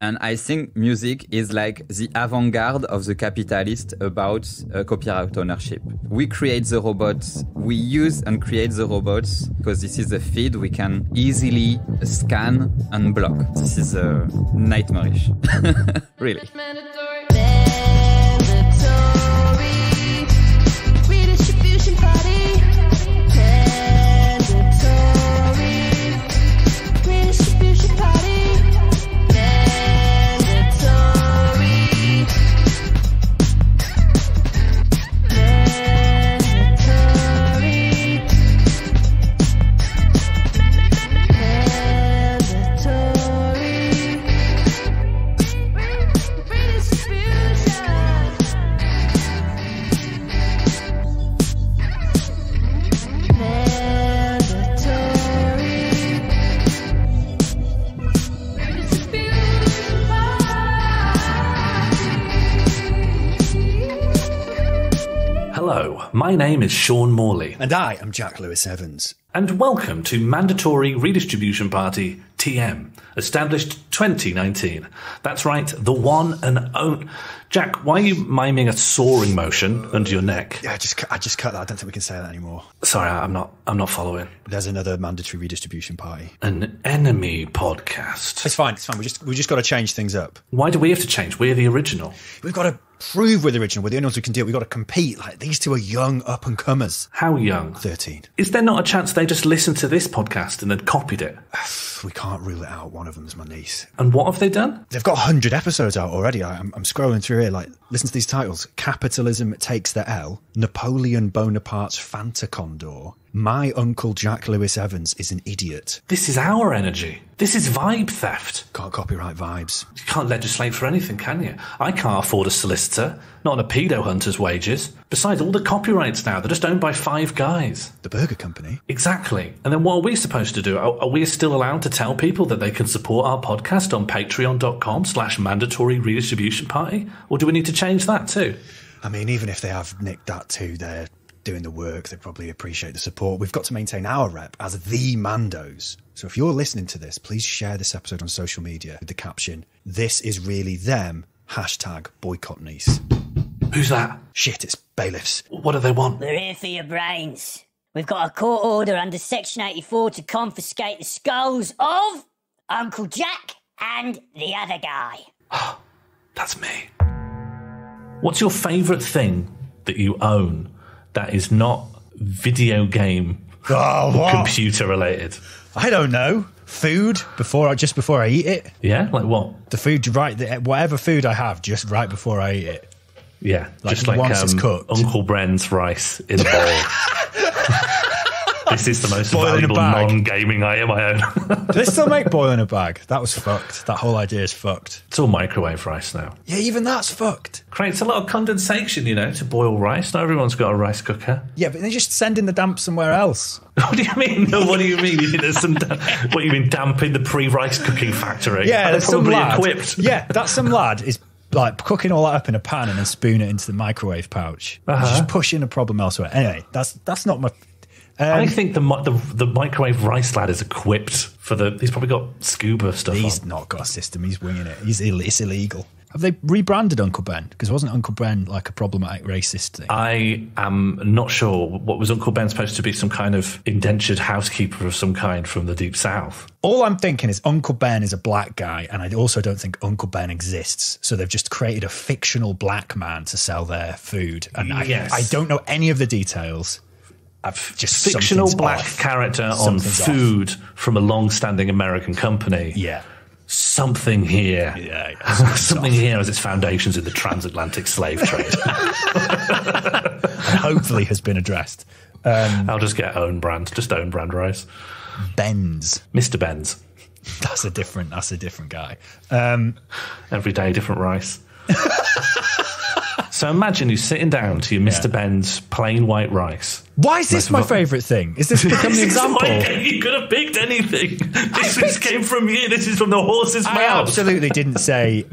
And I think music is like the avant-garde of the capitalist about copyright ownership. We create the robots, we use and create the robots because this is a feed we can easily scan and block. This is nightmarish. Really. Redistribution party. Redistribution party. Hello, my name is Sean Morley. And I am Jack Lewis Evans. And welcome to Mandatory Redistribution Party, TM, established 2019. That's right, the one and only... Jack, why are you miming a soaring motion under your neck? Yeah, I just cut that. I don't think we can say that anymore. Sorry, I'm not following. There's another Mandatory Redistribution Party. An enemy podcast. It's fine. We just got to change things up. Why do we have to change? We're the original. We've got to prove we're the original. We're the only ones who can do it. We've got to compete. Like, these two are young up-and-comers. How young? 13. Is there not a chance they just listened to this podcast and then copied it? We can't rule it out. One of them's my niece. And what have they done? They've got 100 episodes out already. I'm scrolling through here, like, listen to these titles. Capitalism Takes the L, Napoleon Bonaparte's Fanta Condor, My Uncle Jack Lewis Evans is an Idiot. This is our energy. This is vibe theft. Can't copyright vibes. You can't legislate for anything, can you? I can't afford a solicitor, not on a pedo hunter's wages. Besides, all the copyrights now, they're just owned by 5 guys. The Burger Company? Exactly. And then what are we supposed to do? Are we still allowed to tell people that they can support our podcast on patreon.com/mandatory redistribution party? Or do we need to change that too? I mean, even if they have nicked that too, they're doing the work. They probably appreciate the support. We've got to maintain our rep as the Mandos. So if you're listening to this, please share this episode on social media with the caption, "This is really them, #boycott niece." Who's that? Shit, it's bailiffs. What do they want? We're here for your brains. We've got a court order under Section 84 to confiscate the skulls of Uncle Jack and the other guy. That's me. What's your favourite thing that you own that is not video game or computer related? I don't know. Food just before I eat it. Yeah, like what? The food whatever food I have just right before I eat it. Yeah, just like once it's cooked. Uncle Bren's rice in a bowl. This is the most Boil in a valuable bag. non-gaming item I own. Do they still make boil in a bag? That was fucked. That whole idea is fucked. It's all microwave rice now. Yeah, even that's fucked. Creates a lot of condensation, to boil rice. Not everyone's got a rice cooker. Yeah, but they just send in the damp somewhere else. What do you mean? No, what do you mean? There's some what you mean damp in the pre-rice cooking factory? Yeah, they're there's some probably lad. equipped. Yeah, that's some lad is like cooking all that up in a pan and then spoon it into the microwave pouch. Just pushing a problem elsewhere. Anyway, that's not my... I think the microwave rice lad is equipped for he's probably got scuba stuff He's on. not got a system. He's winging it. It's illegal. Have they rebranded Uncle Ben? Because wasn't Uncle Ben like a problematic racist thing? I am not sure. What was Uncle Ben supposed to be? Some kind of indentured housekeeper of some kind from the Deep South? All I'm thinking is Uncle Ben is a black guy, and I also don't think Uncle Ben exists. So they've just created a fictional black man to sell their food. And Yes. I don't know any of the details. Just Fictional black off. character on Something's food from a long-standing American company. Yeah. Something here. Yeah. Something here has its foundations in the transatlantic slave trade. And hopefully has been addressed. I'll just get own brand. Just own brand rice. Ben's. Mr. Ben's. That's a different guy. Every day, different rice. So imagine you sitting down to your Mr. Ben's plain white rice. Why is this my favourite thing? Is this become the example? You could have picked anything. This came from you. This is from the horse's mouth. I absolutely didn't say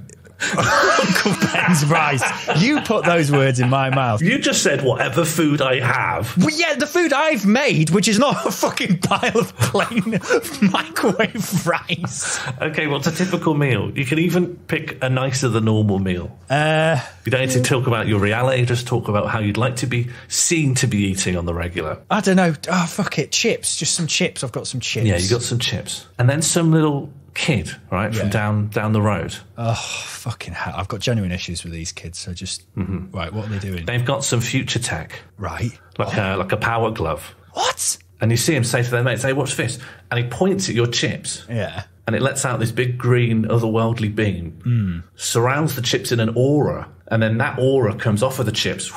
Uncle Ben's rice. You put those words in my mouth. You just said whatever food I have. Well, yeah, the food I've made, which is not a fucking pile of plain microwave rice. Okay, what's a typical meal? You can even pick a nicer than normal meal. You don't need to talk about your reality, just talk about how you'd like to be seen to be eating on the regular. I don't know. Oh, fuck it. Chips. Just some chips. I've got some chips. Yeah, you got some chips. And then some little kid, right, from down the road. Oh, fucking hell. I've got genuine issues with these kids, so just... Right, what are they doing? They've got some future tech. Right. Like a power glove. What? And you see him say to their mates, hey, watch this. And he points at your chips. Yeah. And it lets out this big green otherworldly beam, surrounds the chips in an aura, and then that aura comes off of the chips.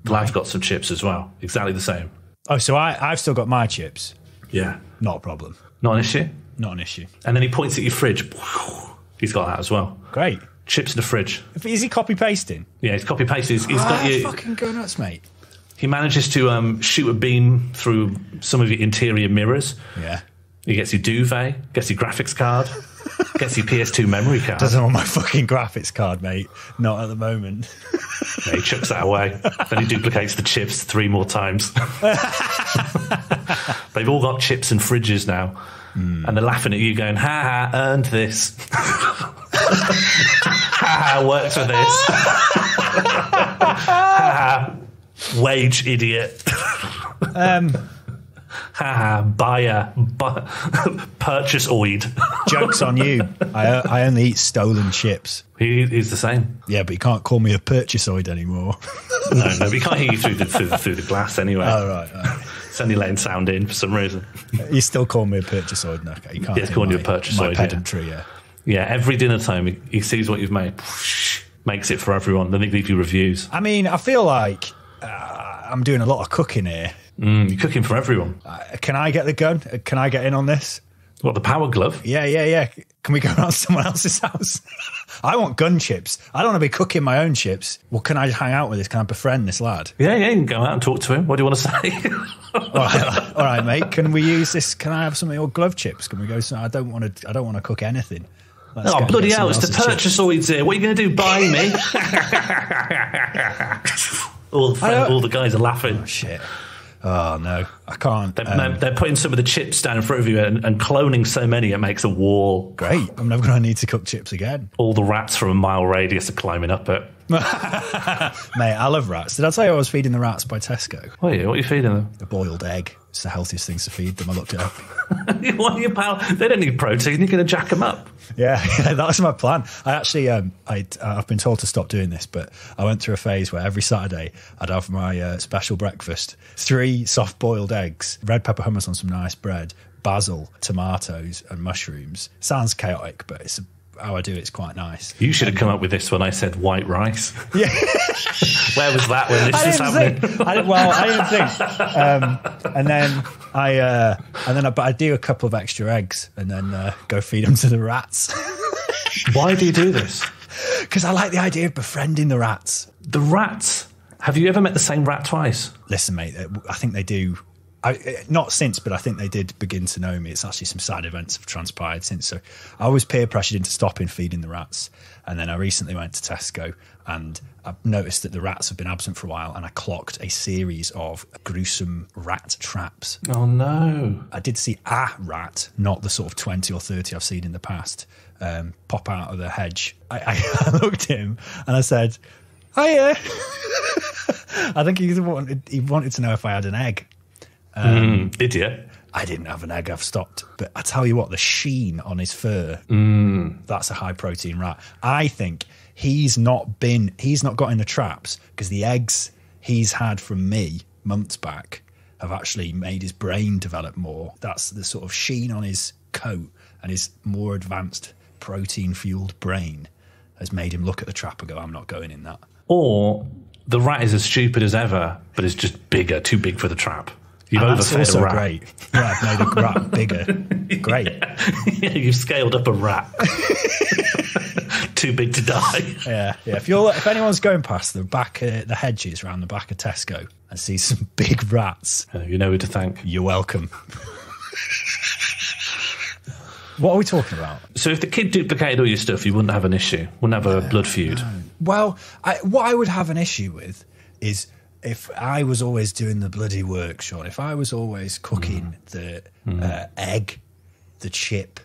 The lad's got some chips as well. Exactly the same. Oh, so I've still got my chips. Yeah. Not a problem. Not an issue? Not an issue. And then he points at your fridge. He's got that as well. Great. Chips in the fridge. Is he copy-pasting? Yeah, he's copy-pasted. He's got you... fucking go nuts, mate. He manages to shoot a beam through some of your interior mirrors. Yeah. He gets your duvet, gets your graphics card, gets your PS2 memory card. Doesn't want my fucking graphics card, mate. Not at the moment. Yeah, he chucks that away. Then he duplicates the chips 3 more times. They've all got chips and fridges now. And they're laughing at you going, ha ha, earned this. Ha ha, worked for this. Ha ha, wage idiot. Haha, buyer, purchase-oid. Joke's on you. I only eat stolen chips. He's the same. Yeah, but you can't call me a purchaseoid anymore. No, but he can't hear you through the glass anyway. Oh, right. It's only letting sound in for some reason. You still call me a purchaseoid, no? Okay, you can't. He's calling you a purchaseoid. My pedantry, yeah. Yeah, every dinner time he sees what you've made, makes it for everyone. Then they leave you reviews. I mean, I feel like I'm doing a lot of cooking here. You're cooking for everyone. Can I get the gun? Can I get in on this? What, the power glove? Yeah. Can we go around someone else's house? I want gun chips. I don't want to be cooking my own chips. Well, can I hang out with this? Can I befriend this lad? Yeah, you can go out and talk to him. What do you want to say? All right, mate. Can we use this? Can I have some of your glove chips? Can we go? I don't want to cook anything. Let's go bloody get hell! It's the purchaseoids here. What are you going to do? Buy me? all the guys are laughing. Oh, shit. Oh, no, I can't. They're putting some of the chips down in front of you and cloning so many it makes a wall. Great. I'm never going to need to cook chips again. All the rats from a mile radius are climbing up it. Mate, I love rats. Did I tell you I was feeding the rats by Tesco? What are you feeding them? A boiled egg. It's the healthiest things to feed them. I looked it up. What are you, pal? They don't need protein. You're going to jack them up. Yeah, that was my plan. I actually, I've been told to stop doing this, but I went through a phase where every Saturday I'd have my special breakfast: 3 soft-boiled eggs, red pepper hummus on some nice bread, basil, tomatoes, and mushrooms. Sounds chaotic, but it's how I do it. It's quite nice. You should have come up with this when I said white rice. Yeah. Where was that when this was happening? I didn't think. And then I do a couple of extra eggs and then go feed them to the rats. Why do you do this? Because I like the idea of befriending the rats. The rats? Have you ever met the same rat twice? Listen, mate, I think they do. Not since, but I think they did begin to know me. It's actually some side events have transpired since. So I was peer pressured into stopping feeding the rats. And then I recently went to Tesco and I noticed that the rats have been absent for a while and I clocked a series of gruesome rat traps. Oh, no. I did see a rat, not the sort of 20 or 30 I've seen in the past, pop out of the hedge. I looked at him and I said, hiya. I think he wanted to know if I had an egg. Did you? I didn't have an egg, I've stopped. But I tell you what, the sheen on his fur, that's a high protein rat. I think he's not got in the traps because the eggs he's had from me months back have actually made his brain develop more. That's the sort of sheen on his coat and his more advanced protein fueled brain has made him look at the trap and go, I'm not going in that. Or the rat is as stupid as ever, but it's just bigger, too big for the trap. You've overfed also a rat. Great. Yeah, I've made a rat bigger. Great. Yeah, you've scaled up a rat. Too big to die. Yeah. If anyone's going past the hedges around the back of Tesco and sees some big rats, You know who to thank. you're welcome. What are we talking about? So if the kid duplicated all your stuff, you wouldn't have an issue. Wouldn't have a blood feud. Well, what I would have an issue with is if I was always doing the bloody work, Sean. If I was always cooking the egg, the chip,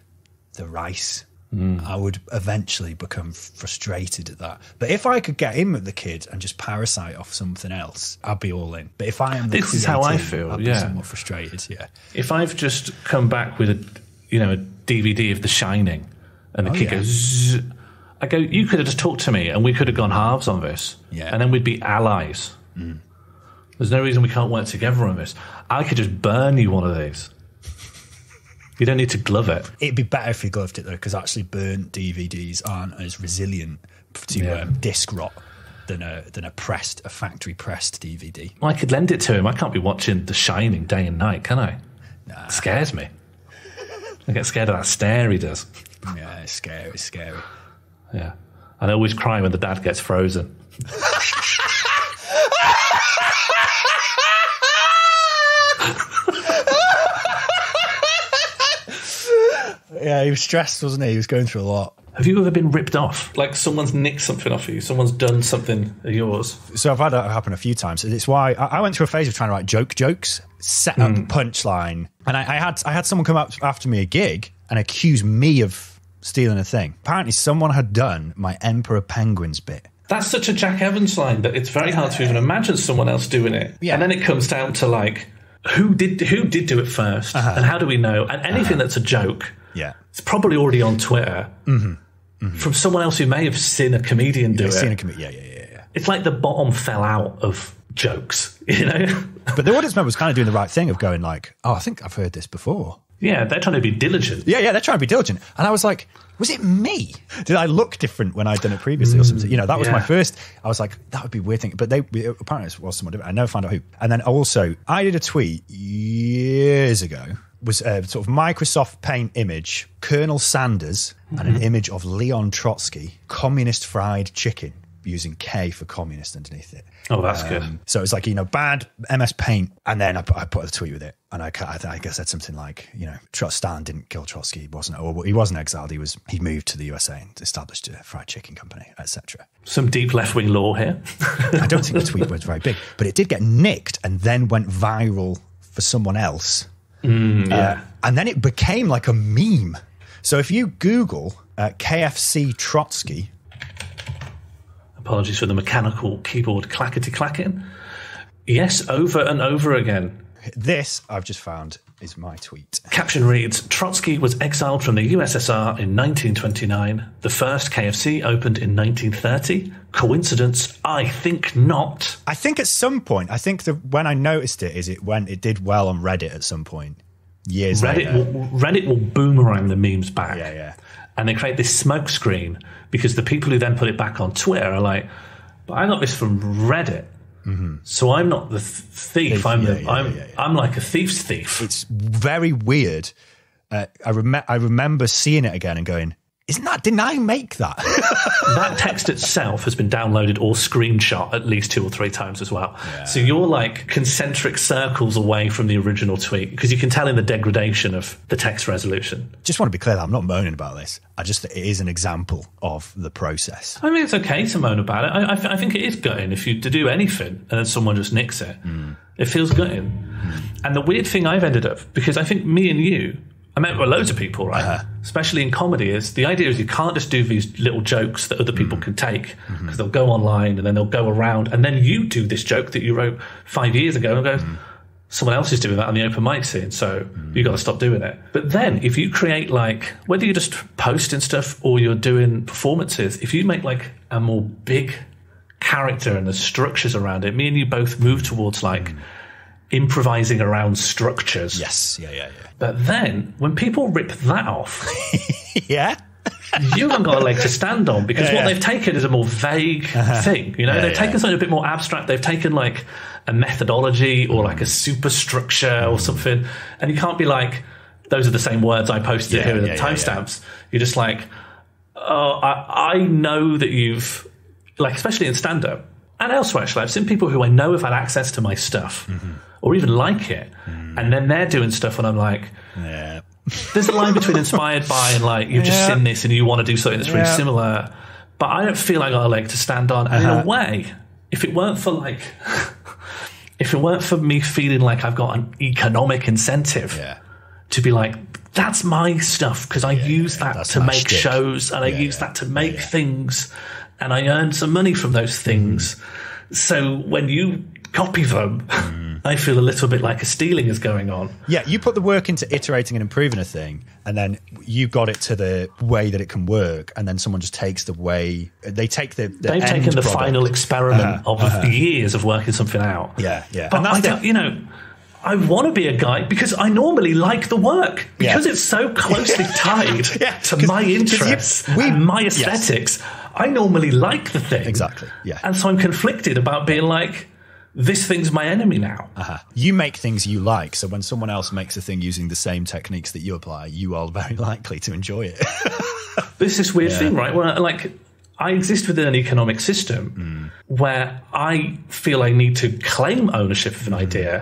the rice, I would eventually become frustrated at that. But if I could get in with the kid and just parasite off something else, I'd be all in. But if I am the This is how I feel, I'd be somewhat frustrated, yeah. If I've just come back with a DVD of The Shining and the kid goes, Zzz, I go, you could have just talked to me and we could have gone halves on this. Yeah. And then we'd be allies. There's no reason we can't work together on this. I could just burn you one of these. You don't need to glove it. It'd be better if you gloved it, though, because actually burnt DVDs aren't as resilient to disc rot than a factory pressed DVD. Well, I could lend it to him. I can't be watching The Shining day and night, can I? Nah. It scares me. I get scared of that stare he does. Yeah, it's scary. It's scary. Yeah. And I always cry when the dad gets frozen. Yeah, he was stressed, wasn't he? He was going through a lot. Have you ever been ripped off? Like someone's nicked something off you, someone's done something of yours? So I've had that happen a few times. It's why I went through a phase of trying to write jokes, set up a punchline. And I had someone come up after me a gig and accuse me of stealing a thing. Apparently someone had done my Emperor Penguins bit. That's such a Jack Evans line that it's very hard to even imagine someone else doing it. Yeah. And then it comes down to like, who did do it first? And how do we know? And anything that's a joke... Yeah, it's probably already on Twitter from someone else who may have seen a comedian do it. Yeah. It's like the bottom fell out of jokes, you know? But the audience member was kind of doing the right thing of going like, oh, I think I've heard this before. Yeah, they're trying to be diligent. Yeah, they're trying to be diligent. And I was like, was it me? Did I look different when I'd done it previously or something? You know, that was my first. I was like, that would be a weird thing. But apparently it was someone different. I never found out who. And then also, I did a tweet years ago. Was a sort of Microsoft Paint image, Colonel Sanders, and an image of Leon Trotsky, communist fried chicken, using K for communist underneath it. Oh, that's good. So it's like, bad MS Paint. And then I put a tweet with it. And I guess I said something like, Stalin didn't kill Trotsky. He wasn't exiled. He moved to the USA and established a fried chicken company, etc. Some deep left-wing law here. I don't think the tweet was very big, but it did get nicked and then went viral for someone else. And then it became like a meme. So if you Google KFC Trotsky... Apologies for the mechanical keyboard clackety-clacking. Yes, over and over again. This, I've just found, is my tweet. Caption reads, Trotsky was exiled from the USSR in 1929. The first KFC opened in 1930. Coincidence? I think not. I think at some point, when I noticed it is it did well on Reddit at some point. Years later. Reddit will boomerang the memes back. Yeah. And they create this smoke screen because the people who then put it back on Twitter are like, but I got this from Reddit. So I'm not the thief. I'm like a thief's thief. It's very weird. I remember seeing it again and going, didn't I make that? That text itself has been downloaded or screenshot at least 2 or 3 times as well. Yeah. So you're like concentric circles away from the original tweet because you can tell in the degradation of the text resolution. Just want to be clear that I'm not moaning about this. It is an example of the process. I mean, it's okay to moan about it. I think it is gutting if you do anything and then someone just nicks it. It feels gutting. And the weird thing I've ended up, because I think me and you, I met with loads of people, right? Especially in comedy, is the idea is you can't just do these little jokes that other people can take because they'll go online and then they'll go around and then you do this joke that you wrote 5 years ago and go, someone else is doing that on the open mic scene, so you got to stop doing it. But then if you create whether you're just posting stuff or you're doing performances, if you make a more big character and the structures around it, me and you both move towards improvising around structures. Yes, yeah. But then, when people rip that off, yeah, you haven't got a leg to stand on because what they've taken is a more vague thing. They've taken something a bit more abstract. They've taken a methodology or a superstructure or something, and you can't be like, those are the same words I posted here with the timestamps. You're just like, oh, I know that you've especially in stand-up and elsewhere. Actually, I've seen people who I know have had access to my stuff. Or even like it, and then they're doing stuff, and I'm like, There's a line between inspired by and like you've just seen this and you want to do something that's really similar. But I don't feel like I got a leg to stand on. And in a way, if it weren't for me feeling like I've got an economic incentive to be like, that's my stuff because I use that to make shows and I use that to make things and I earn some money from those things. So when you copy them, I feel a little bit like a stealing is going on. Yeah, you put the work into iterating and improving a thing, and then you got it to the way that it can work, and then someone just takes the way they take the they've taken the final experiment of years of working something out. Yeah. But And I don't, I want to be a guy because I normally like the work because it's so closely tied to my interests and my aesthetics. I normally like the thing. Exactly. Yeah. And so I'm conflicted about being like, this thing's my enemy now. You make things you like, so when someone else makes a thing using the same techniques that you apply, you are very likely to enjoy it. There's this weird thing, right? Where like I exist within an economic system where I feel I need to claim ownership of an idea,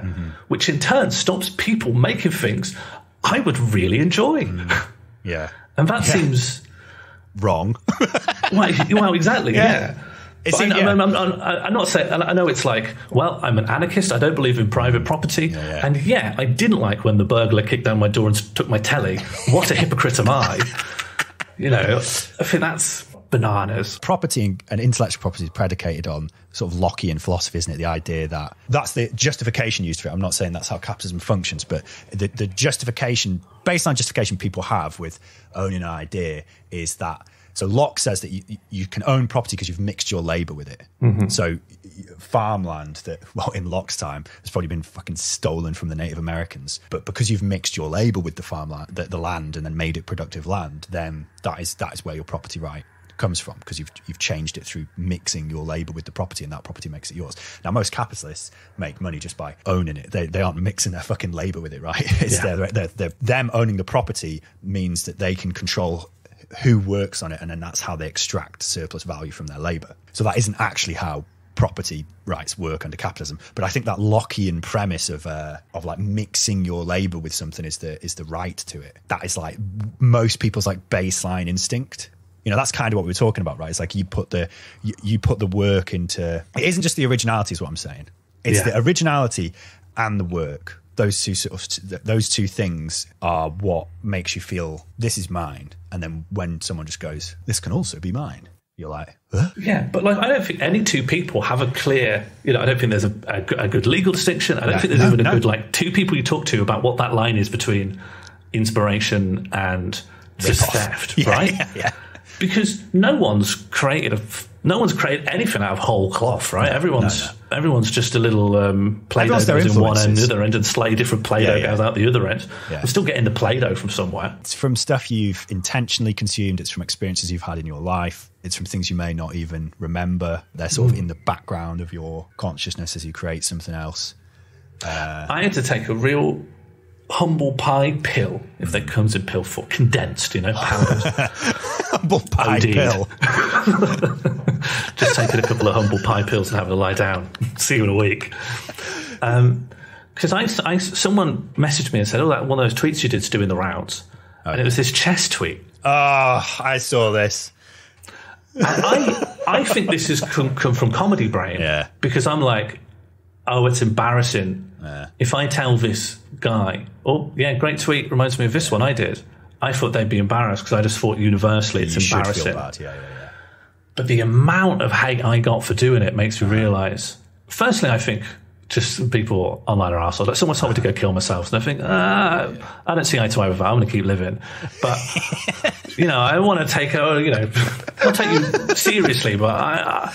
which in turn stops people making things I would really enjoy. Yeah. And that seems wrong. well, exactly. Yeah. I'm not saying. I know it's like, well, I'm an anarchist. I don't believe in private property, and I didn't like when the burglar kicked down my door and took my telly. What a hypocrite am I? I think that's bananas. Property and intellectual property is predicated on sort of Lockean philosophy, isn't it? The idea that that's the justification used for it. I'm not saying that's how capitalism functions, but the baseline justification people have with owning an idea is that. So Locke says that you can own property because you've mixed your labour with it. So farmland that, well, in Locke's time, has probably been fucking stolen from the Native Americans. But because you've mixed your labour with the farmland, the land, and then made it productive land, then that is where your property right comes from, because you've changed it through mixing your labour with the property, and that property makes it yours. Now, most capitalists make money just by owning it. They aren't mixing their fucking labour with it, right? It's they're them owning the property means that they can control who works on it, and then that's how they extract surplus value from their labour. So that isn't actually how property rights work under capitalism. But I think that Lockean premise of like mixing your labour with something is the right to it. That is like most people's like baseline instinct. That's kind of what we were talking about, right? It's like you put the work into. It isn't just the originality, is what I'm saying. It's the originality and the work. Those two things are what makes you feel this is mine. And then when someone just goes, this can also be mine, you're like, huh? Yeah, but like I don't think any two people have a clear. I don't think there's a good legal distinction. I don't think there's even a good like two people you talk to about what that line is between inspiration and just theft, right? Yeah. Because no one's created anything out of whole cloth, right? Everyone's just a little Play-Doh goes in one end, the other end, and slightly different Play-Doh goes out the other end. Yeah. We're still getting the Play-Doh from somewhere. It's from stuff you've intentionally consumed. It's from experiences you've had in your life. It's from things you may not even remember. They're sort of in the background of your consciousness as you create something else. I had to take a real humble pie pill, if that comes in pill form, condensed, powders. Humble pie pill. Just taking a couple of humble pie pills and having a lie down. See you in a week. Because someone messaged me and said, that one of those tweets you did's doing the rounds. Okay. And it was this chess tweet. Oh, I saw this. And I think this has come from Comedy Brain. Yeah. Because I'm like, it's embarrassing. Yeah. If I tell this guy, great tweet, reminds me of this one I did. I thought they'd be embarrassed because I just thought universally it's embarrassing. Feel bad. Yeah. But the amount of hate I got for doing it makes me realise. Firstly, I think just people online are arseholes. Like someone told me to go kill myself, and I think, I don't see eye to eye with that. I'm going to keep living. But I want to take I'll take you seriously, but I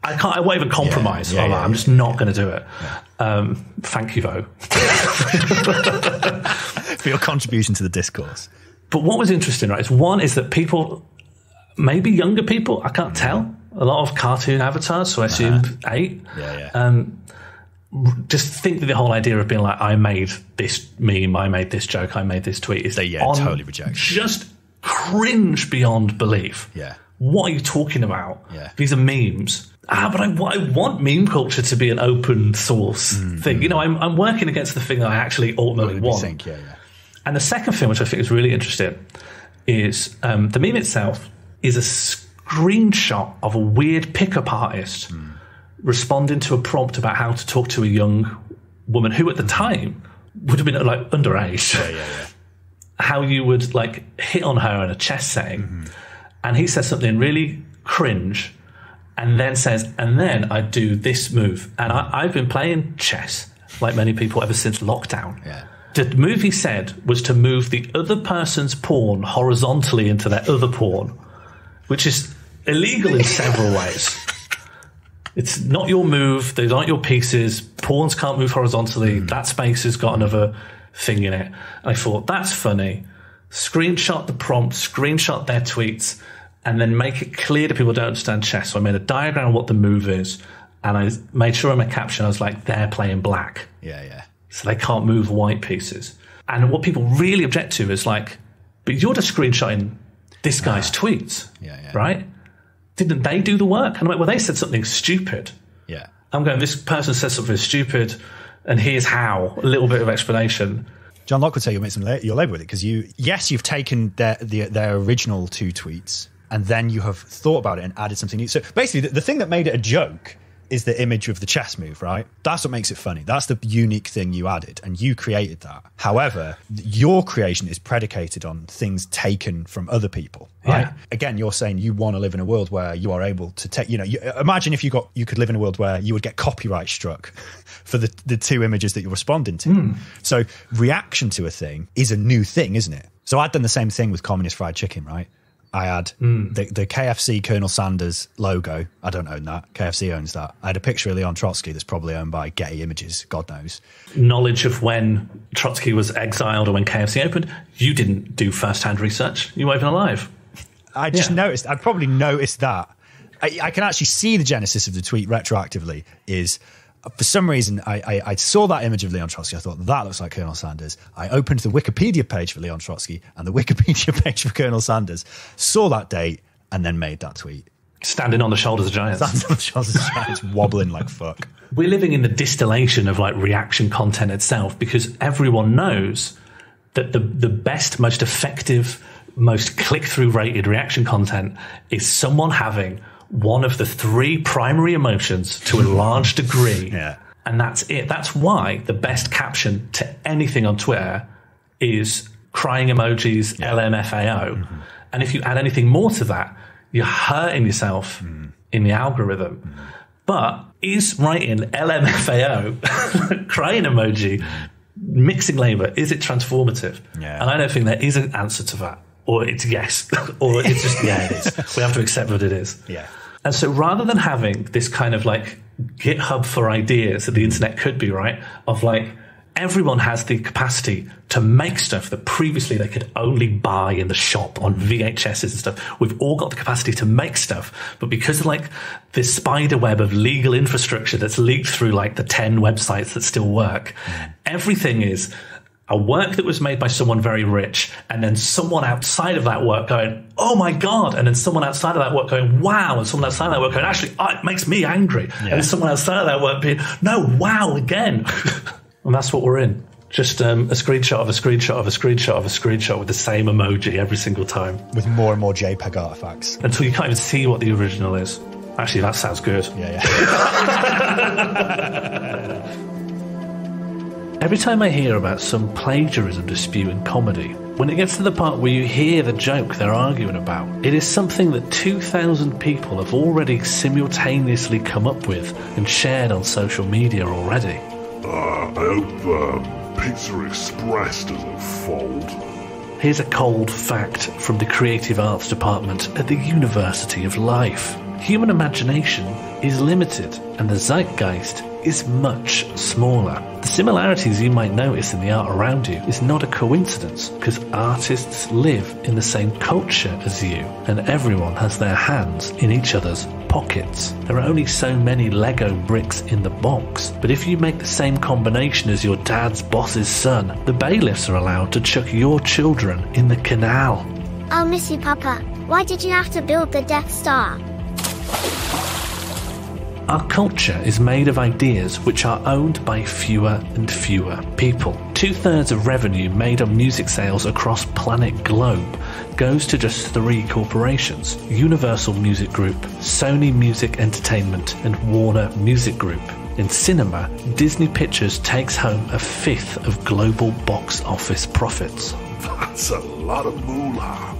can't. I won't even compromise on that. I'm just not going to do it. Thank you, though, for your contribution to the discourse. But what was interesting, right, is that people, maybe younger people, I can't tell, a lot of cartoon avatars, so I assume 8, just think that the whole idea of being like, I made this meme, I made this joke, I made this tweet is totally reject. Just cringe beyond belief. Yeah. What are you talking about? Yeah. These are memes. But I want meme culture to be an open source thing. I'm working against the thing that I actually ultimately want. And the second thing, which I think is really interesting, is the meme itself is a screenshot of a weird pickup artist responding to a prompt about how to talk to a young woman who at the time would have been like underage. Yeah. How you would like hit on her in a chess setting. And he says something really cringe and then says, and then I do this move. And I've been playing chess, like many people, ever since lockdown. Yeah. The move he said was to move the other person's pawn horizontally into their other pawn, which is illegal in several ways. It's not your move. Those aren't your pieces. Pawns can't move horizontally. That space has got another thing in it. I thought, that's funny. Screenshot the prompt, screenshot their tweets, and then make it clear to people who don't understand chess. So I made a diagram of what the move is, and I made sure in my caption I was like, they're playing black. Yeah. So they can't move white pieces. And what people really object to is like, but you're just screenshotting this guy's tweets, right? Didn't they do the work? And I'm like, well, they said something stupid. Yeah. I'm going, this person says something stupid, and here's how. A little bit of explanation. John Locke would say you'll make your label with it because you've taken their original 2 tweets and then you have thought about it and added something new. So basically, the thing that made it a joke is the image of the chess move, right? That's what makes it funny. That's the unique thing you added, and you created that. However, your creation is predicated on things taken from other people, right? Yeah. Again, you're saying you want to live in a world where you are able to take, imagine if you could live in a world where you would get copyright struck for the 2 images that you're responding to. So reaction to a thing is a new thing, isn't it? So I'd done the same thing with communist fried chicken, right? I had the KFC Colonel Sanders logo. I don't own that. KFC owns that. I had a picture of Leon Trotsky that's probably owned by Getty Images. God knows. Knowledge of when Trotsky was exiled or when KFC opened. You didn't do first-hand research. You weren't even alive. I just noticed. I probably noticed that. I can actually see the genesis of the tweet retroactively is... For some reason, I saw that image of Leon Trotsky. I thought, that looks like Colonel Sanders. I opened the Wikipedia page for Leon Trotsky and the Wikipedia page for Colonel Sanders, saw that date, and then made that tweet. Standing on the shoulders of giants. Standing on the shoulders of giants, wobbling like fuck. We're living in the distillation of like reaction content itself because everyone knows that the best, most effective, most click-through rated reaction content is someone having one of the 3 primary emotions to a large degree. Yeah. And that's it. That's why the best caption to anything on Twitter is crying emojis, LMFAO. And if you add anything more to that, you're hurting yourself in the algorithm. But is writing LMFAO, crying emoji, mixing labour, is it transformative? Yeah. And I don't think there is an answer to that. Or it's yes, or it's just, it is. We have to accept what it is. Yeah. And so rather than having this kind of like GitHub for ideas that the internet could be, right, of like everyone has the capacity to make stuff that previously they could only buy in the shop on VHSs and stuff. We've all got the capacity to make stuff, but because of like this spider web of legal infrastructure that's leaked through like the 10 websites that still work, everything is a work that was made by someone very rich, and then someone outside of that work going, oh my God, and then someone outside of that work going, wow, and someone outside of that work going, actually, it makes me angry. And then someone outside of that work being, no, wow, again. And that's what we're in. Just a screenshot of a screenshot of a screenshot of a screenshot with the same emoji every single time. With more and more JPEG artifacts. Until you can't even see what the original is. Actually, that sounds good. Yeah. Every time I hear about some plagiarism dispute in comedy, when it gets to the part where you hear the joke they're arguing about, it is something that 2,000 people have already simultaneously come up with and shared on social media already. I hope Pizza Express doesn't fold. Here's a cold fact from the Creative Arts Department at the University of Life. Human imagination is limited and the zeitgeist is much smaller. The similarities you might notice in the art around you is not a coincidence because artists live in the same culture as you and everyone has their hands in each other's pockets. There are only so many Lego bricks in the box, but if you make the same combination as your dad's boss's son, the bailiffs are allowed to chuck your children in the canal. I'll miss you, Papa. Why did you have to build the Death Star? Our culture is made of ideas which are owned by fewer and fewer people. 2/3 of revenue made on music sales across planet globe goes to just 3 corporations: Universal Music Group, Sony Music Entertainment, and Warner Music Group. In cinema, Disney Pictures takes home 1/5 of global box office profits. That's a lot of moolah.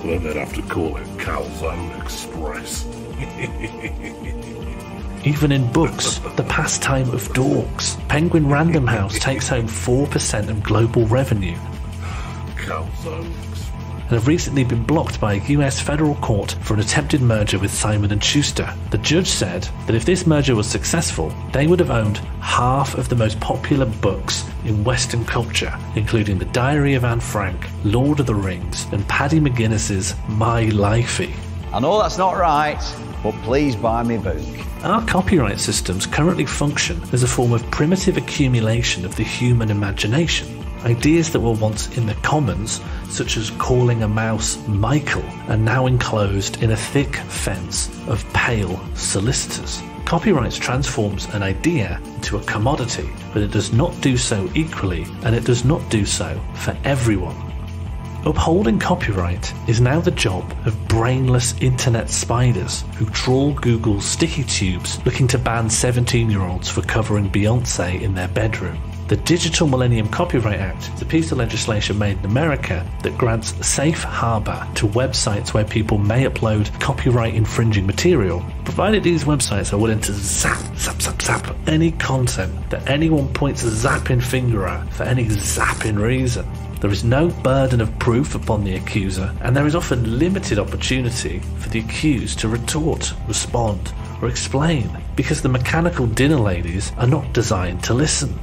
Then they'd have to call it Calzone Express. Even in books, the pastime of dorks, Penguin Random House takes home 4% of global revenue, Calzone Express. and have recently been blocked by a US federal court for an attempted merger with Simon & Schuster. The judge said that if this merger was successful, they would have owned half of the most popular books in Western culture, including The Diary of Anne Frank, Lord of the Rings, and Paddy McGuinness's My Lifey. I know that's not right, but please buy me book. Our copyright systems currently function as a form of primitive accumulation of the human imagination. Ideas that were once in the commons, such as calling a mouse Michael, are now enclosed in a thick fence of pale solicitors. Copyright transforms an idea into a commodity, but it does not do so equally, and it does not do so for everyone. Upholding copyright is now the job of brainless internet spiders who trawl Google's sticky tubes looking to ban 17-year-olds for covering Beyoncé in their bedroom. The Digital Millennium Copyright Act is a piece of legislation made in America that grants safe harbor to websites where people may upload copyright-infringing material, provided these websites are willing to zap any content that anyone points a zapping finger at for any zapping reason. There is no burden of proof upon the accuser, and there is often limited opportunity for the accused to retort, respond, or explain, because the mechanical dinner ladies are not designed to listen.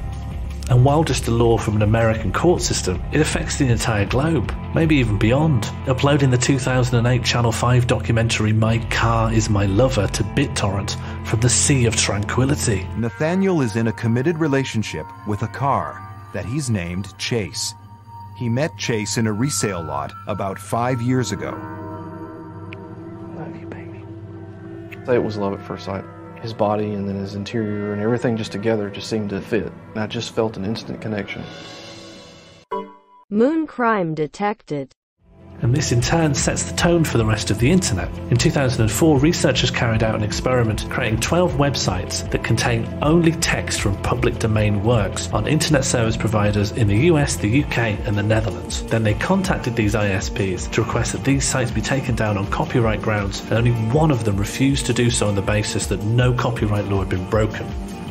And while just a law from an American court system, it affects the entire globe, maybe even beyond. Uploading the 2008 Channel 5 documentary My Car Is My Lover to BitTorrent from the Sea of Tranquility. Nathaniel is in a committed relationship with a car that he's named Chase. He met Chase in a resale lot about 5 years ago. Love you, baby. It was love at first sight. His body and then his interior and everything just together just seemed to fit. And I just felt an instant connection. Moon crime detected. And this in turn sets the tone for the rest of the internet. In 2004, researchers carried out an experiment creating 12 websites that contain only text from public domain works on internet service providers in the US, the UK, and the Netherlands. Then they contacted these ISPs to request that these sites be taken down on copyright grounds, and only one of them refused to do so on the basis that no copyright law had been broken.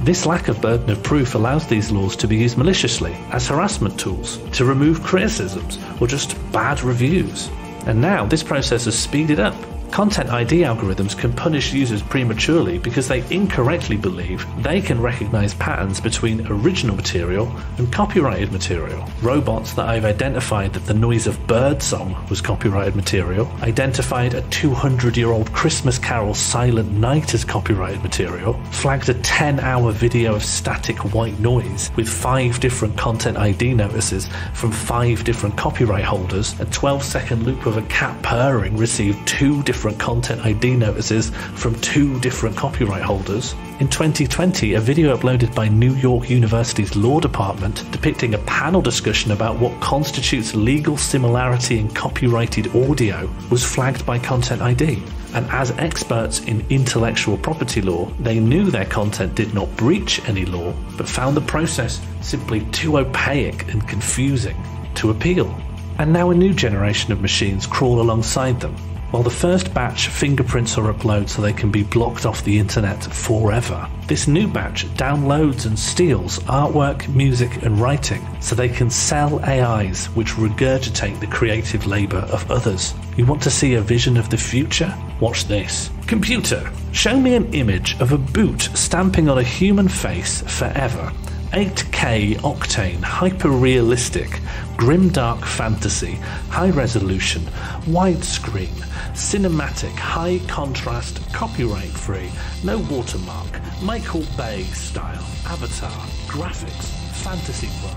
This lack of burden of proof allows these laws to be used maliciously as harassment tools, to remove criticisms or just bad reviews. And now this process has speeded up. Content ID algorithms can punish users prematurely because they incorrectly believe they can recognize patterns between original material and copyrighted material. Robots that I've identified that the noise of birdsong was copyrighted material, identified a 200-year-old Christmas carol Silent Night as copyrighted material, flagged a 10-hour video of static white noise with 5 different content ID notices from 5 different copyright holders, a 12-second loop of a cat purring received 2 different content ID notices from 2 different copyright holders. In 2020, a video uploaded by New York University's law department depicting a panel discussion about what constitutes legal similarity in copyrighted audio was flagged by Content ID. And as experts in intellectual property law, they knew their content did not breach any law, but found the process simply too opaque and confusing to appeal. And now a new generation of machines crawl alongside them. While the first batch fingerprints are uploaded so they can be blocked off the internet forever, this new batch downloads and steals artwork, music and writing so they can sell AIs which regurgitate the creative labour of others. You want to see a vision of the future? Watch this. Computer, show me an image of a boot stamping on a human face forever. 8K octane, hyper-realistic, grimdark fantasy, high resolution, widescreen, cinematic, high contrast, copyright free, no watermark, Michael Bay style, avatar, graphics, fantasy world,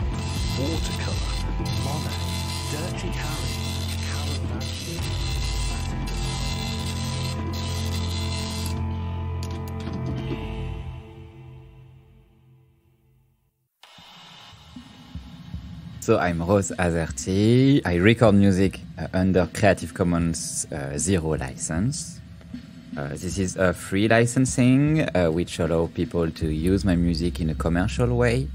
watercolor, Monet, Dirty Harry, Caravan. So I'm Rose Azerty. I record music under Creative Commons Zero license. This is a free licensing which allow people to use my music in a commercial way.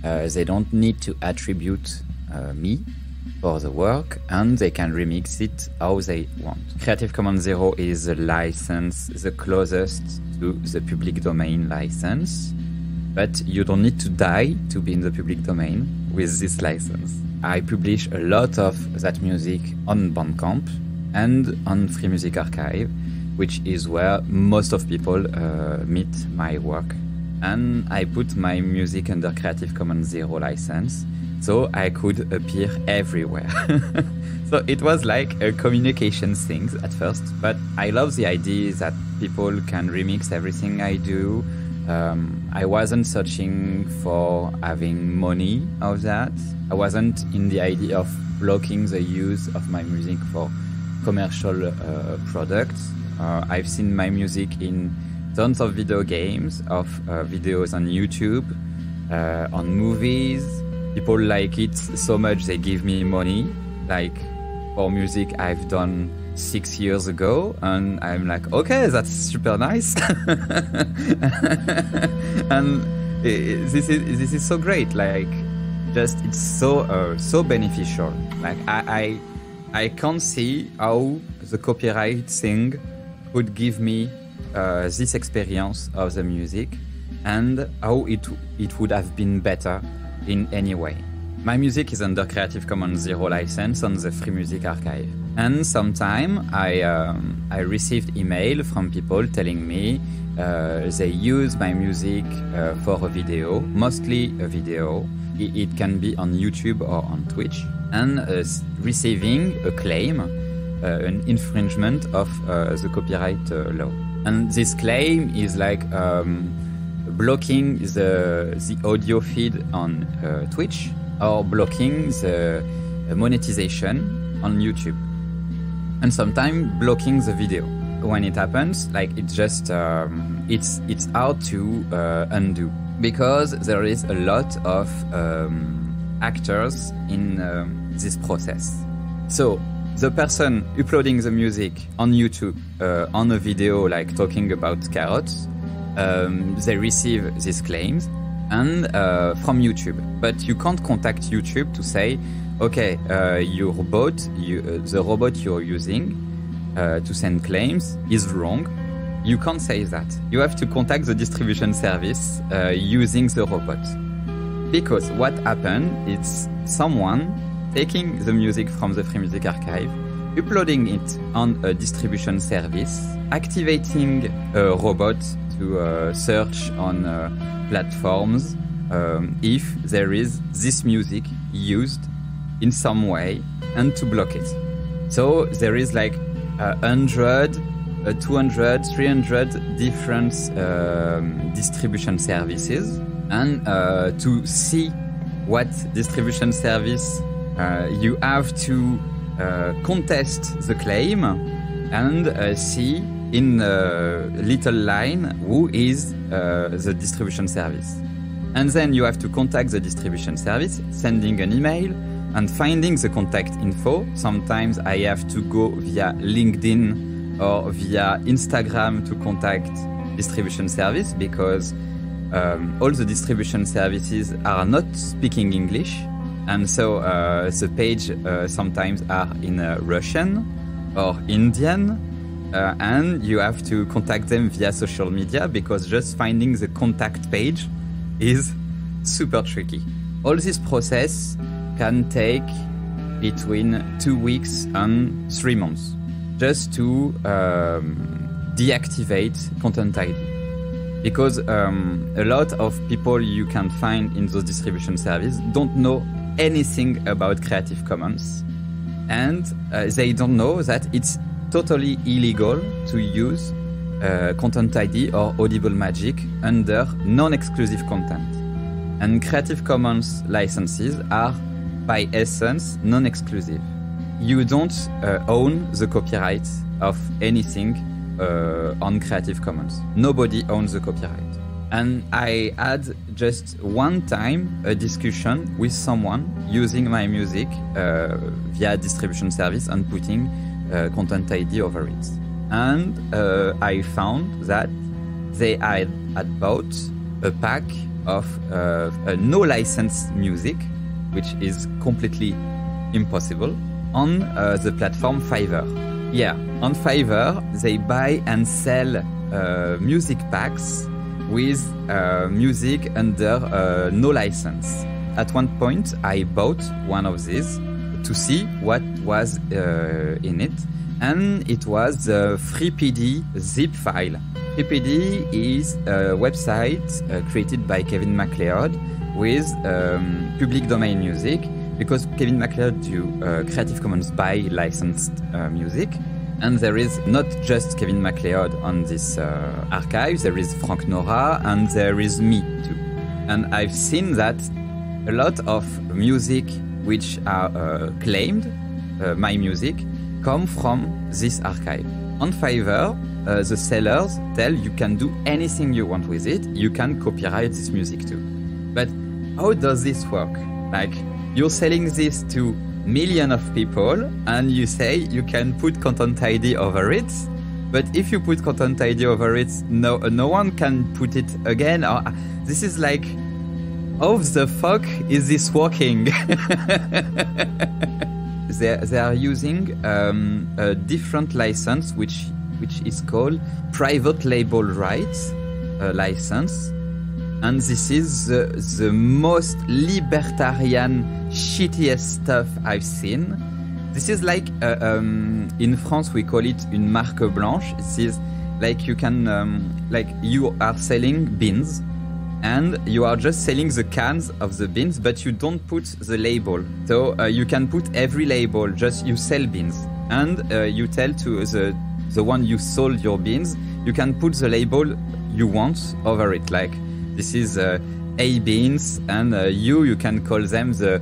They don't need to attribute me for the work, and they can remix it how they want. Creative Commons Zero is a license the closest to the public domain license, but you don't need to die to be in the public domain with this license. I publish a lot of that music on Bandcamp and on Free Music Archive, which is where most of people meet my work. And I put my music under Creative Commons Zero license, so I could appear everywhere. So it was like a communication thing at first, but I love the idea that people can remix everything I do. I wasn't searching for having money of that. I wasn't in the idea of blocking the use of my music for commercial products. I've seen my music in tons of video games, of videos on YouTube, on movies. People like it so much they give me money, like for music I've done 6 years ago, and I'm like, okay, that's super nice. And this is so great. Like, just it's so beneficial. Like I can't see how the copyright thing could give me this experience of the music, and how it would have been better in any way. My music is under Creative Commons Zero license on the Free Music Archive. And sometime I received email from people telling me they use my music for a video, mostly a video. It can be on YouTube or on Twitch, and receiving a claim, an infringement of the copyright law. And this claim is like blocking the audio feed on Twitch, or blocking the monetization on YouTube, and sometimes blocking the video. When it happens, like it just it's hard to undo, because there is a lot of actors in this process. So the person uploading the music on YouTube on a video like talking about carrots, they receive these claims and from YouTube, but you can't contact YouTube to say, okay, your bot, the robot you're using to send claims is wrong. You can't say that. You have to contact the distribution service using the robot, because what happened is someone taking the music from the Free Music Archive, uploading it on a distribution service, activating a robot to search on platforms if there is this music used in some way, and to block it. So there is like 100, 200, 300 different distribution services, and to see what distribution service you have to contest the claim, and see in a little line who is the distribution service. And then you have to contact the distribution service, sending an email and finding the contact info. Sometimes I have to go via LinkedIn or via Instagram to contact distribution service, because all the distribution services are not speaking English. And so the page sometimes are in Russian or Indian, and you have to contact them via social media, because just finding the contact page is super tricky. All this process can take between 2 weeks and 3 months just to deactivate Content ID. Because a lot of people you can find in those distribution services don't know anything about Creative Commons, and they don't know that it's totally illegal to use Content ID or Audible Magic under non-exclusive content. And Creative Commons licenses are, by essence, non-exclusive. You don't own the copyright of anything on Creative Commons. Nobody owns the copyright. And I had just one time a discussion with someone using my music via distribution service and putting content ID over it. And I found that they had bought a pack of no licensed music, which is completely impossible, on the platform Fiverr. Yeah, on Fiverr, they buy and sell music packs with music under no license. At one point, I bought one of these to see what was in it, and it was the FreePD zip file. FreePD is a website created by Kevin MacLeod with public domain music, because Kevin MacLeod do Creative Commons by licensed music. And there is not just Kevin MacLeod on this archive, there is Frank Nora and there is me too. And I've seen that a lot of music which are claimed, my music, come from this archive. On Fiverr, the sellers tell you can do anything you want with it, you can copyright this music too. But how does this work? Like, you're selling this to millions of people and you say you can put content ID over it, but if you put content ID over it, no one can put it again. This is like, how the fuck is this working? They are using a different license which is called private label rights license, and this is the most libertarian, shittiest stuff I've seen. This is like in France we call it une marque blanche. This is like you can like you are selling beans, and you are just selling the cans of the beans, but you don't put the label. So you can put every label, just you sell beans, and you tell to the one you sold your beans, you can put the label you want over it. Like, this is A beans, and you can call them the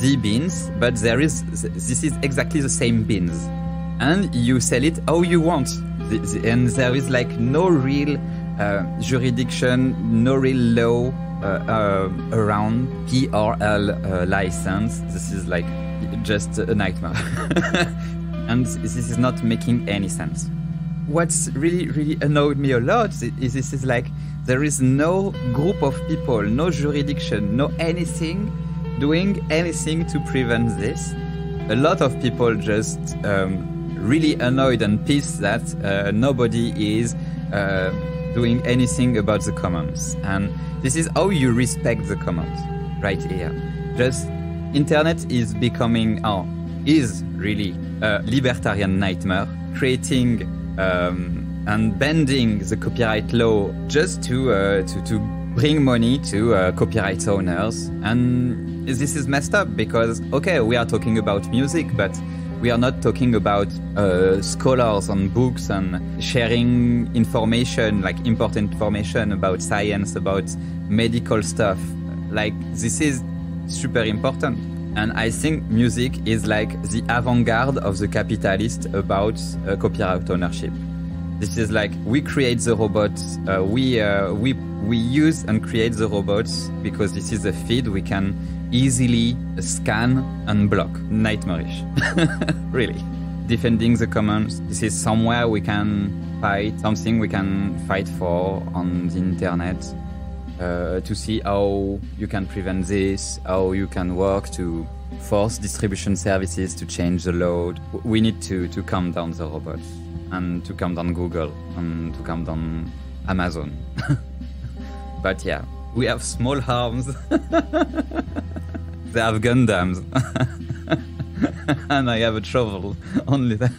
D beans, but this is exactly the same beans, and you sell it how you want. And there is like no real jurisdiction, no real law around PRL license. This is like just a nightmare. And this is not making any sense. What's really annoyed me a lot is this is like, there is no group of people, no jurisdiction, no anything doing anything to prevent this. A lot of people just really annoyed and pissed that nobody is doing anything about the commons. And this is how you respect the commons, right here. Just internet is becoming, is really a libertarian nightmare, creating and bending the copyright law just to bring money to copyright owners. And this is messed up because, okay, we are talking about music, but we are not talking about scholars on books and sharing information, like important information about science, about medical stuff. Like, this is super important. And I think music is like the avant-garde of the capitalist about copyright ownership. This is like, we create the robots, we use and create the robots because this is a feed we can easily scan and block. Nightmarish. Really. Defending the commons, this is somewhere we can fight, something we can fight for on the internet. To see how you can prevent this, how you can work to force distribution services to change the law. We need to calm down the robots, and to calm down Google, and to calm down Amazon. But yeah, we have small arms. They have Gundams. And I have a shovel. Only that.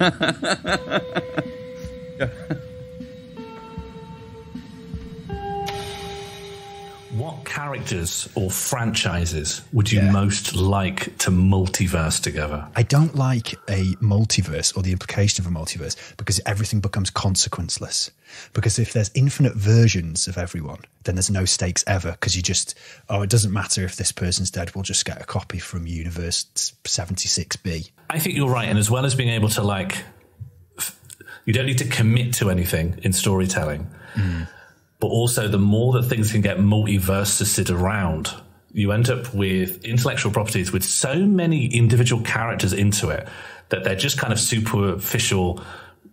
What characters or franchises would you most like to multiverse together? I don't like a multiverse or the implication of a multiverse because everything becomes consequenceless. Because if there's infinite versions of everyone, then there's no stakes ever because you just, it doesn't matter if this person's dead, we'll just get a copy from universe 76B. I think you're right. And as well as being able to, like, you don't need to commit to anything in storytelling. but also the more that things can get multiversicid around, you end up with intellectual properties with so many individual characters into it that they're just kind of superficial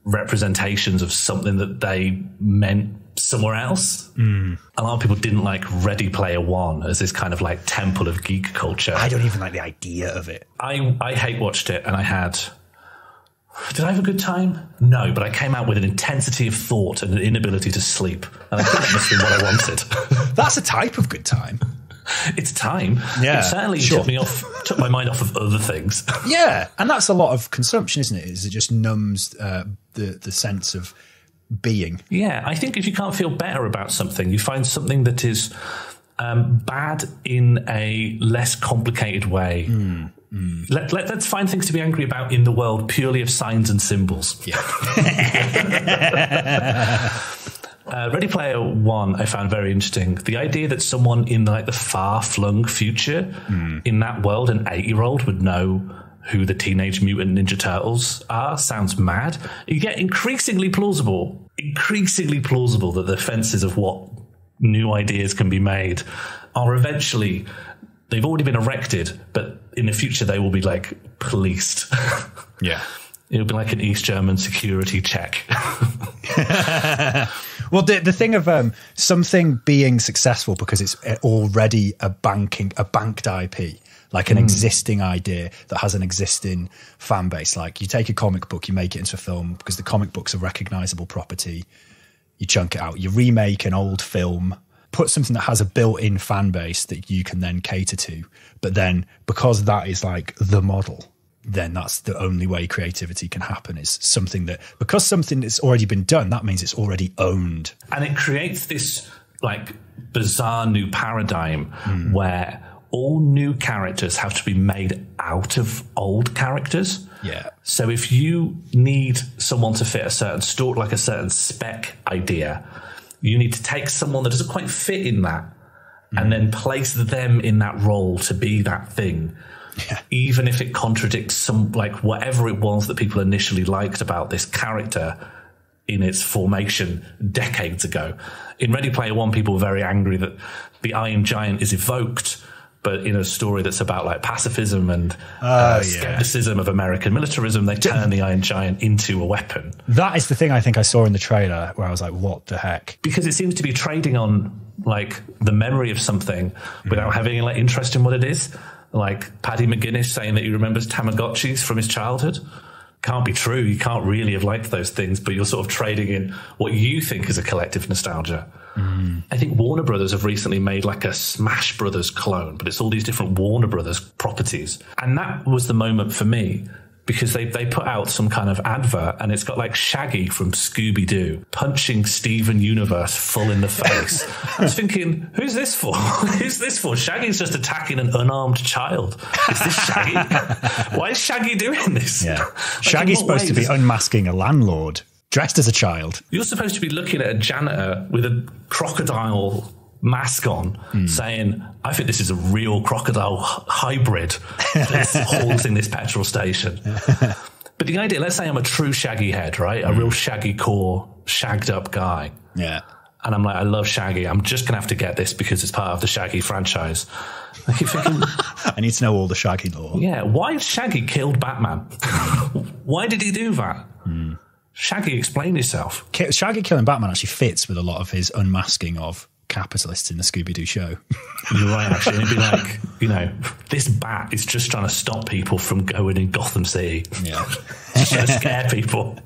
representations of something that they meant somewhere else. A lot of people didn't like Ready Player One as this kind of like temple of geek culture. I don't even like the idea of it. I hate watched it, and did I have a good time? No, but I came out with an intensity of thought and an inability to sleep. And I think that must be what I wanted. That's a type of good time. It's time. Yeah, it certainly took my mind off of other things. Yeah, and that's a lot of consumption, isn't it? Is it just numbs the sense of being? Yeah, I think if you can't feel better about something, you find something that is bad in a less complicated way. Let's find things to be angry about in the world purely of signs and symbols. Yeah. Ready Player One, I found very interesting. The idea that someone in like the far-flung future in that world, an 8-year-old would know who the Teenage Mutant Ninja Turtles are sounds mad. You get increasingly plausible that the fences of what new ideas can be made are eventually, they've already been erected, but in the future they will be like policed. Yeah. It'll be like an East German security check. Well, the thing of something being successful because it's already a banked IP, like an existing idea that has an existing fan base. Like you take a comic book, you make it into a film because the comic book's a recognizable property. You chunk it out. You remake an old film, put something that has a built-in fan base that you can then cater to. But then because that is like the model, then that's the only way creativity can happen, is something that, because something that's already been done, that means it's already owned. And it creates this like bizarre new paradigm where all new characters have to be made out of old characters. Yeah. So if you need someone to fit a certain story, like a certain spec idea, you need to take someone that doesn't quite fit in that and then place them in that role to be that thing. Yeah. Even if it contradicts some, like whatever it was that people initially liked about this character in its formation decades ago. In Ready Player One, people were very angry that the Iron Giant is evoked, but in a story that's about like pacifism and skepticism of American militarism, they turn the Iron Giant into a weapon. That is the thing I think I saw in the trailer where I was like, what the heck? Because it seems to be trading on like the memory of something without having like interest in what it is. Like Paddy McGuinness saying that he remembers Tamagotchis from his childhood. Can't be true. You can't really have liked those things, but you're sort of trading in what you think is a collective nostalgia. I think Warner Brothers have recently made like a Smash Brothers clone, but it's all these different Warner Brothers properties. And that was the moment for me, because they put out some kind of advert and it's got like Shaggy from Scooby-Doo punching Steven Universe full in the face. I was thinking, who's this for? Who's this for? Shaggy's just attacking an unarmed child. Is this Shaggy? Why is Shaggy doing this? Yeah. Like, Shaggy's supposed to be unmasking a landlord dressed as a child. You're supposed to be looking at a janitor with a crocodile mask on saying, I think this is a real crocodile hybrid that's haunting this petrol station. But the idea, let's say I'm a true Shaggy head, right? A real Shaggy core, shagged up guy. Yeah. And I'm like, I love Shaggy. I'm just going to have to get this because it's part of the Shaggy franchise. I keep thinking, I need to know all the Shaggy lore. Yeah. Why Shaggy killed Batman? Why did he do that? Shaggy, explain yourself. Shaggy killing Batman actually fits with a lot of his unmasking of capitalists in the Scooby-Doo show. You're right, actually. It'd be like, you know, this bat is just trying to stop people from going in Gotham City. Yeah. Just trying to scare people.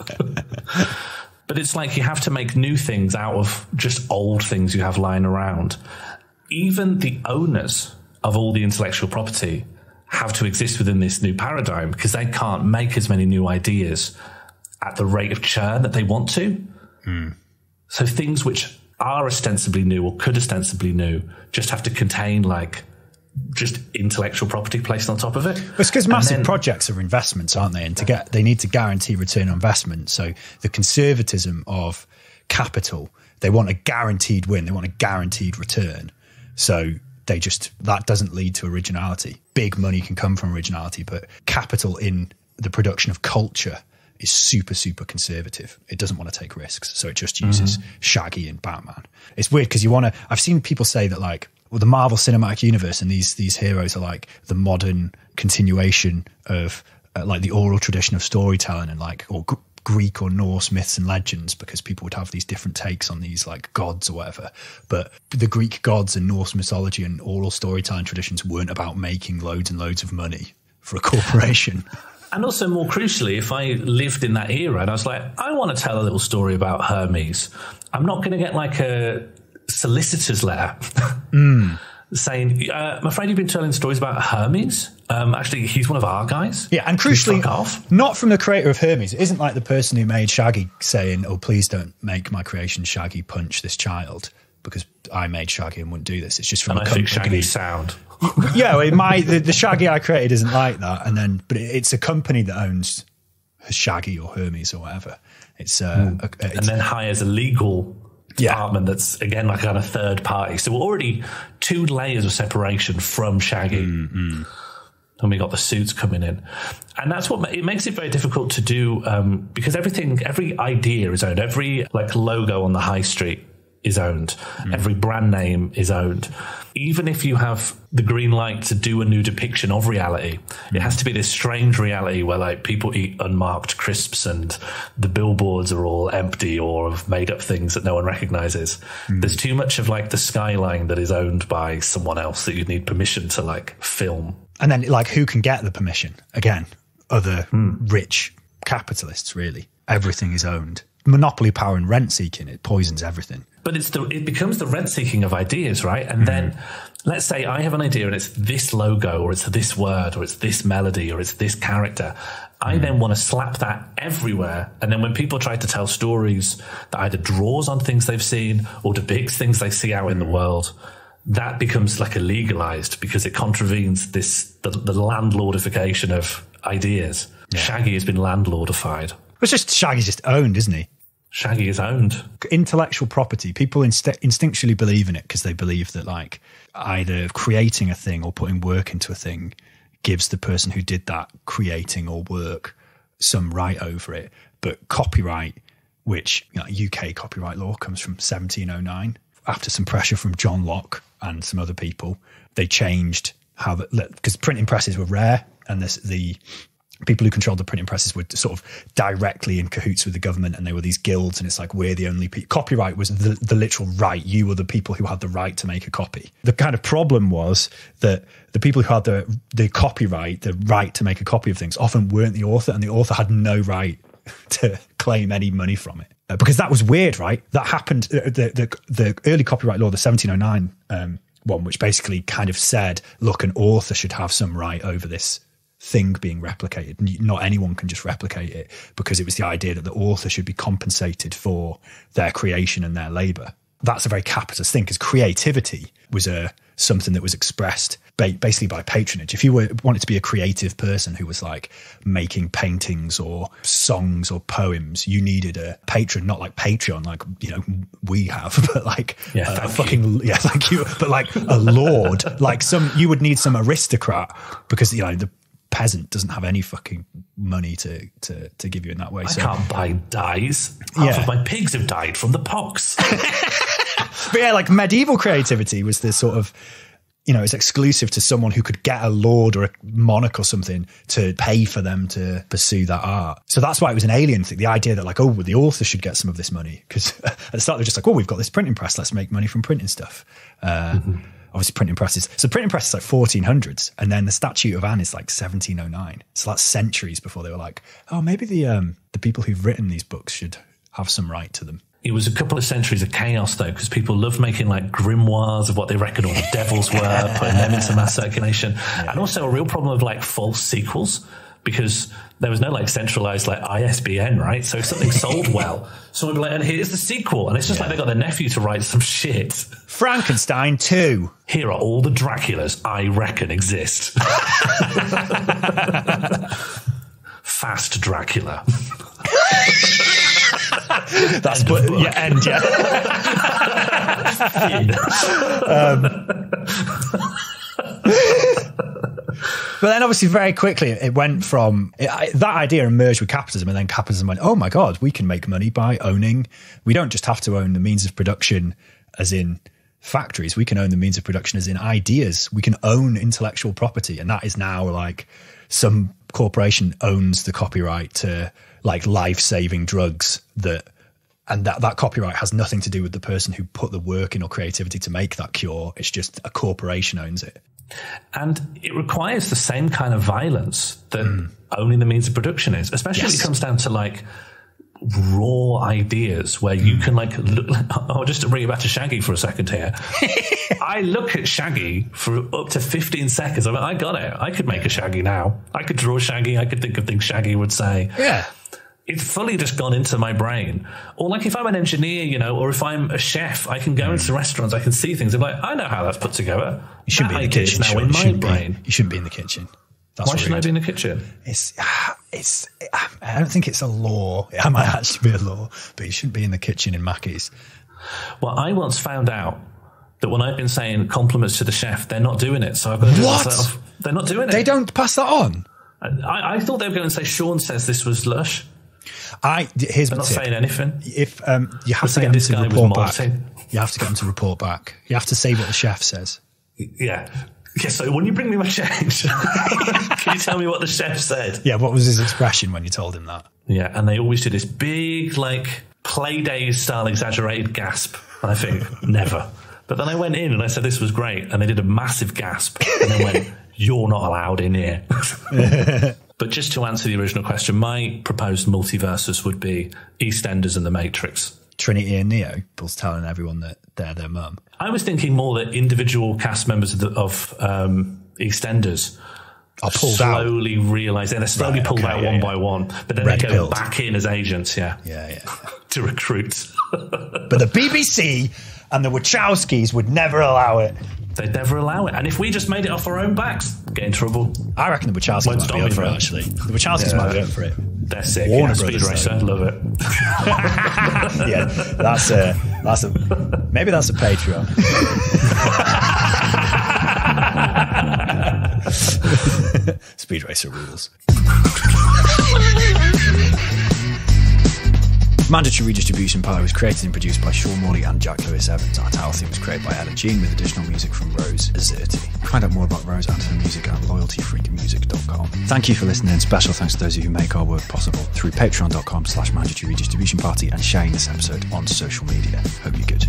But it's like you have to make new things out of just old things you have lying around. Even the owners of all the intellectual property have to exist within this new paradigm because they can't make as many new ideas at the rate of churn that they want to. So things which are ostensibly new or could ostensibly new just have to contain like just intellectual property placed on top of it. It's because massive projects are investments, aren't they? And they need to guarantee return on investment. So the conservatism of capital, they want a guaranteed win. They want a guaranteed return. So that doesn't lead to originality. Big money can come from originality, but capital in the production of culture is super, super conservative. It doesn't want to take risks. So it just uses Shaggy and Batman. It's weird because I've seen people say that like, well, the Marvel Cinematic Universe and these heroes are like the modern continuation of like the oral tradition of storytelling and like, or Greek or Norse myths and legends, because people would have these different takes on these like gods or whatever. But the Greek gods and Norse mythology and oral storytelling traditions weren't about making loads and loads of money for a corporation. And also, more crucially, if I lived in that era and I was like, I want to tell a little story about Hermes, I'm not going to get like a solicitor's letter saying, I'm afraid you've been telling stories about Hermes. Actually, he's one of our guys. Yeah, and crucially, not from the creator of Hermes. It isn't like the person who made Shaggy saying, oh, please don't make my creation Shaggy punch this child because I made Shaggy and wouldn't do this. It's just from and I think Shaggy's sound. Yeah, the Shaggy I created isn't like that. But it's a company that owns Shaggy or Hermes or whatever. It's and then hires a legal department that's again like kind of third party. So we're already 2 layers of separation from Shaggy. And we got the suits coming in, and that's what it makes it very difficult to do because every idea is owned. Every like logo on the high street is owned. Every brand name is owned. Even if you have the green light to do a new depiction of reality, it has to be this strange reality where like people eat unmarked crisps and the billboards are all empty or have made up things that no one recognizes. There's too much of like the skyline that is owned by someone else that you need permission to like film. And then like who can get the permission? Again, other rich capitalists, really. Everything is owned. Monopoly power and rent seeking, it poisons everything. But it becomes the rent seeking of ideas, right? And then let's say I have an idea and it's this logo or it's this word or it's this melody or it's this character. I then want to slap that everywhere. And then when people try to tell stories that either draws on things they've seen or depicts things they see out in the world, that becomes like illegalized because it contravenes the landlordification of ideas. Yeah. Shaggy has been landlordified. It's just Shaggy's just owned, isn't he? Shaggy is owned. Intellectual property. People instinctually believe in it because they believe that like either creating a thing or putting work into a thing gives the person who did that creating or work some right over it. But copyright, which UK copyright law comes from 1709, after some pressure from John Locke and some other people, they changed how because printing presses were rare and the people who controlled the printing presses were sort of directly in cahoots with the government, and they were these guilds, and it's like we're the only people. Copyright was the literal right. You were the people who had the right to make a copy. The kind of problem was that the people who had the copyright, the right to make a copy of things, often weren't the author, and the author had no right to claim any money from it. Because that was weird, right? That happened, the early copyright law, the 1709 one, which basically kind of said, look, an author should have some right over this thing being replicated. Not anyone can just replicate it, because it was the idea that the author should be compensated for their creation and their labour. That's a very capitalist thing, because creativity was something that was expressed basically by patronage. If you wanted to be a creative person who was like making paintings or songs or poems, you needed a patron, not like Patreon, like we have, but like thank you, but like a lord, like you would need some aristocrat, because the peasant doesn't have any fucking money to give you in that way. I can't buy dyes. Half of my pigs have died from the pox. But yeah, like medieval creativity was this sort of, it's exclusive to someone who could get a lord or a monarch or something to pay for them to pursue that art. So that's why it was an alien thing. The idea that like, the author should get some of this money, because at the start they're just like, we've got this printing press, let's make money from printing stuff. Obviously printing presses. So printing press is like 1400s, and then the Statute of Anne is like 1709. So that's centuries before they were like, maybe the people who've written these books should have some right to them. It was a couple of centuries of chaos, though, because people loved making like grimoires of what they reckoned all the devils were, putting them into mass circulation. And also a real problem of like false sequels, because there was no like centralized like ISBN, right? So if something sold well, someone would be like, and here's the sequel. And it's just like they got their nephew to write some shit. Frankenstein 2. Here are all the Draculas I reckon exist. Fast Dracula. That's what, end. But then obviously very quickly it went from that idea emerged with capitalism, and then capitalism went, oh my God, we can make money by owning. We don't just have to own the means of production as in factories. We can own the means of production as in ideas. We can own intellectual property. And that is now like some corporation owns the copyright to like life-saving drugs and that copyright has nothing to do with the person who put the work in or creativity to make that cure. It's just a corporation owns it. And it requires the same kind of violence that owning the means of production is, especially when it comes down to like raw ideas where you can like look, just to bring it back to Shaggy for a second here. I look at Shaggy for up to 15 seconds. I'm like, I got it. I could make a Shaggy now. I could draw Shaggy. I could think of things Shaggy would say. Yeah. It's fully just gone into my brain. Or like if I'm an engineer, you know, or if I'm a chef, I can go into restaurants, I can see things. I'm like, I know how that's put together. You shouldn't be in the kitchen. Now in my brain. You shouldn't be in the kitchen. That's Why shouldn't I be in the kitchen? I don't think it's a law. It might actually be a law, but you shouldn't be in the kitchen in Mackey's. Well, I once found out that when I've been saying compliments to the chef, they're not doing it. So I've got to do it myself. They're not doing it. They don't pass that on. I thought they were going to say, Sean says this was lush. Here's They're not saying anything. If you have to get them to report back, you have to get them to report back. You have to say what the chef says. Yeah. Yeah. So when you bring me my change, can you tell me what the chef said? Yeah. What was his expression when you told him that? Yeah, and they always do this big, like play days style exaggerated gasp. And I think never. But then I went in and I said this was great, and they did a massive gasp, and then went, "You're not allowed in here." But just to answer the original question, my proposed multiverses would be EastEnders and The Matrix. Trinity and Neo, people's telling everyone that they're their mum. I was thinking more that individual cast members of EastEnders are pulled slowly realise they're slowly pulled out one by one, but then they go back in as agents, yeah. to recruit. But the BBC and the Wachowskis would never allow it. They'd never allow it. And if we just made it off our own backs, get in trouble. I reckon the Wachowskis might be up for it, actually. The Wachowskis might be up for it. They're sick. Warner Speed Brothers, Racer, love it. Yeah, that's a maybe that's a Patreon. Speed Racer rules. Mandatory Redistribution Party was created and produced by Sean Morley and Jack Lewis Evans. Our title theme was created by Ella Jean with additional music from Rose Azerti. Find out more about Rose and her music at loyaltyfreakmusic.com. Thank you for listening, and special thanks to those of you who make our work possible through patreon.com/mandatory redistribution party and sharing this episode on social media. Hope you're good.